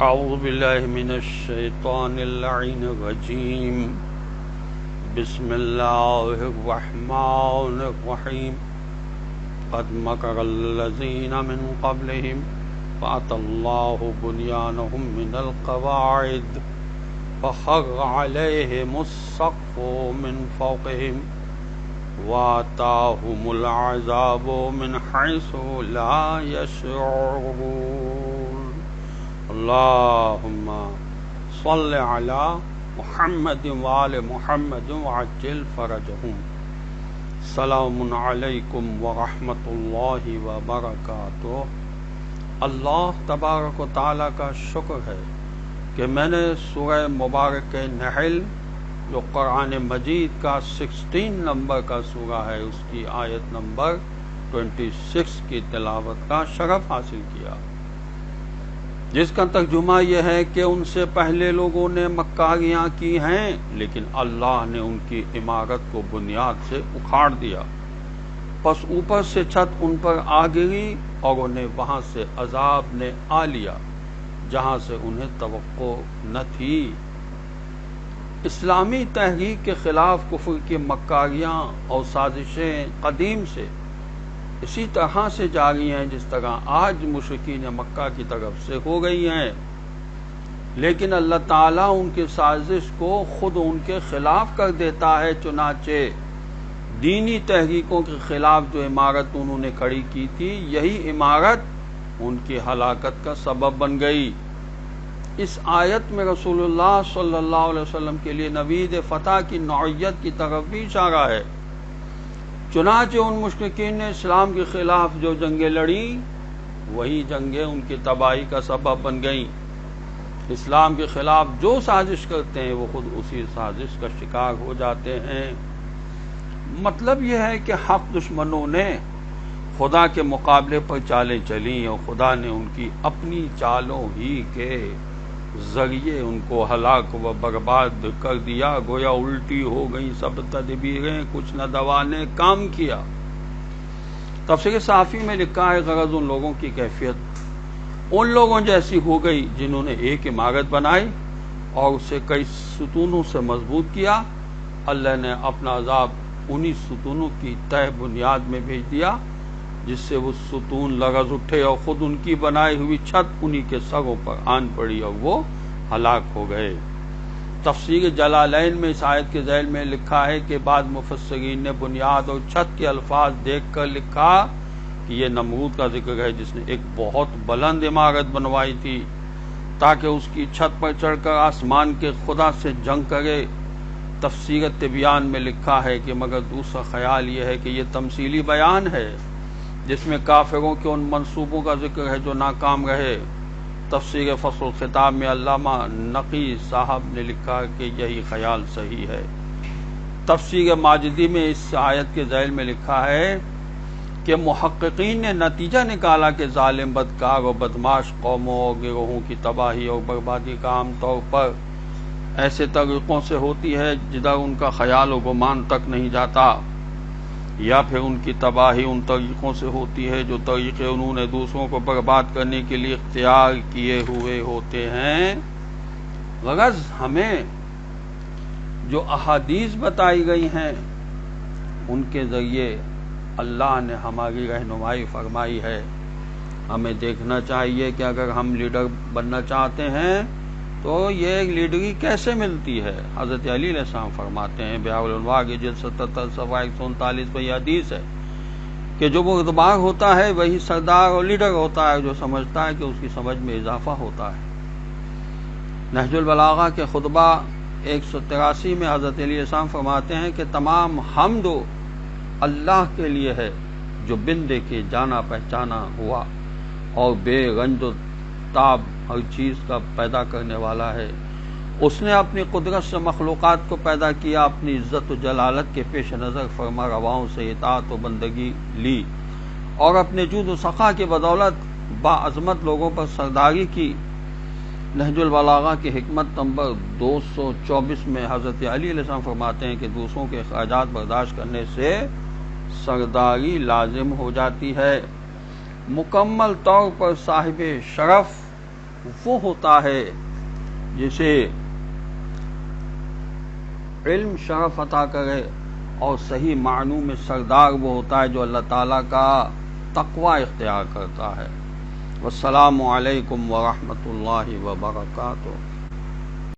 اعوذ باللہ من الشیطان اللعین الرجیم بسم اللہ الرحمن الرحیم قد مکر الذین من قبلہم فأتی اللہ بنیانہم من القواعد فخر علیہم السقف من فوقہم وآتاہم العذاب من حیث لا یشعرون اللہم صل علی محمد وآل محمد وعجل فرجہم سلام علیکم ورحمۃ اللہ وبرکاتہ۔ اللہ تبارک و تعالیٰ کا شکر ہے کہ میں نے سورہ مبارک نحل جو قرآن مجید کا 16 نمبر کا سورہ ہے اس کی آیت نمبر 26 کی تلاوت کا شرف حاصل کیا، جس کا ترجمہ یہ ہے کہ ان سے پہلے لوگوں نے مکاریاں کی ہیں لیکن اللہ نے ان کی عمارت کو بنیاد سے اکھاڑ دیا، پس اوپر سے چھت ان پر آ گری اور انہیں وہاں سے عذاب نے آ لیا جہاں سے انہیں توقع نہ تھی۔ اسلامی تحریک کے خلاف کفر کی مکاریاں اور سازشیں قدیم سے اسی طرح سے جاری ہیں جس طرح آج مشرکین مکہ کی طرف سے ہو گئی ہیں، لیکن اللہ تعالیٰ ان کی سازش کو خود ان کے خلاف کر دیتا ہے۔ چنانچہ دینی تحریکوں کے خلاف جو عمارت انہوں نے کھڑی کی تھی یہی عمارت ان کی ہلاکت کا سبب بن گئی۔ اس آیت میں رسول اللہ صلی اللہ علیہ وسلم کے لیے نوید فتح کی نوعیت کی طرف بھی اشارہ ہے۔ چنانچہ ان مشرکین نے اسلام کے خلاف جو جنگیں لڑیں وہی جنگیں ان کی تباہی کا سبب بن گئیں۔ اسلام کے خلاف جو سازش کرتے ہیں وہ خود اسی سازش کا شکار ہو جاتے ہیں۔ مطلب یہ ہے کہ حق دشمنوں نے خدا کے مقابلے پر چالیں چلیں اور خدا نے ان کی اپنی چالوں ہی کے ذریعے ان کو ہلاک و برباد کر دیا، گویا الٹی ہو گئی سب تدبیریں، کچھ نہ دوا نے کام کیا۔ تفسیر صافی میں لکھا ہے غرض ان لوگوں کی کیفیت ان لوگوں جیسی ہو گئی جنہوں نے ایک عمارت بنائی اور اسے کئی ستونوں سے مضبوط کیا، اللہ نے اپنا عذاب انہی ستونوں کی تہ بنیاد میں بھیج دیا جس سے وہ ستون لرز اٹھے اور خود ان کی بنائی ہوئی چھت انہی کے سروں پر آن پڑی اور وہ ہلاک ہو گئے۔ تفسیر جلالین میں اس آیت کے ذیل میں لکھا ہے کہ بعض مفسرین نے بنیاد اور چھت کے الفاظ دیکھ کر لکھا کہ یہ نمرود کا ذکر ہے جس نے ایک بہت بلند عمارت بنوائی تھی تاکہ اس کی چھت پر چڑھ کر آسمان کے خدا سے جنگ کرے۔ تفسیر تبیان میں لکھا ہے کہ مگر دوسرا خیال یہ ہے کہ یہ تمثیلی بیان ہے جس میں کافروں کے ان منصوبوں کا ذکر ہے جو ناکام رہے۔ تفسیر فصل الخطاب میں علامہ نقی صاحب نے لکھا کہ یہی خیال صحیح ہے۔ تفسیر ماجدی میں اس آیت کے ذیل میں لکھا ہے کہ محققین نے نتیجہ نکالا کہ ظالم بدکار اور بدماش قوموں اور گروہوں کی تباہی اور بربادی کا عام طور پر ایسے طریقوں سے ہوتی ہے جدھر ان کا خیال و گمان تک نہیں جاتا، یا پھر ان کی تباہی ان طریقوں سے ہوتی ہے جو طریقے انہوں نے دوسروں کو برباد کرنے کے لیے اختیار کیے ہوئے ہوتے ہیں۔ غرض ہمیں جو احادیث بتائی گئی ہیں ان کے ذریعے اللہ نے ہماری رہنمائی فرمائی ہے۔ ہمیں دیکھنا چاہیے کہ اگر ہم لیڈر بننا چاہتے ہیں تو یہ لیڈری کیسے ملتی ہے۔ حضرت علی علیہ السلام فرماتے ہیں بیاء الانوار کی جلد 77 صفحہ 139 پر یہ حدیث ہے کہ جو بردبار ہوتا ہے وہی سردار اور لیڈر ہوتا ہے جو سمجھتا ہے کہ اس کی سمجھ میں اضافہ ہوتا ہے۔ نہج البلاغہ کے خطبہ 183 میں حضرت علی علیہ السلام فرماتے ہیں کہ تمام حمد و اللہ کے لیے ہے جو بن دیکھے جانا پہچانا ہوا اور بے رنج و تاب ہر چیز کا پیدا کرنے والا ہے۔ اس نے اپنی قدرت سے مخلوقات کو پیدا کیا، اپنی عزت و جلالت کے پیش نظر فرما رواؤں سے اطاعت و بندگی لی اور اپنے جود و سخا کی بدولت باعظمت لوگوں پر سرداری کی۔ نہج البلاغہ کی حکمت نمبر 224 میں حضرت علی علیہ السلام فرماتے ہیں کہ دوسروں کے اخراجات برداشت کرنے سے سرداری لازم ہو جاتی ہے۔ مکمل طور پر صاحب شرف وہ ہوتا ہے جسے علم شرف عطا کرے، اور صحیح معنوں میں سردار وہ ہوتا ہے جو اللہ تعالیٰ کا تقوی اختیار کرتا ہے۔ والسلام علیکم ورحمۃ اللہ وبرکاتہ۔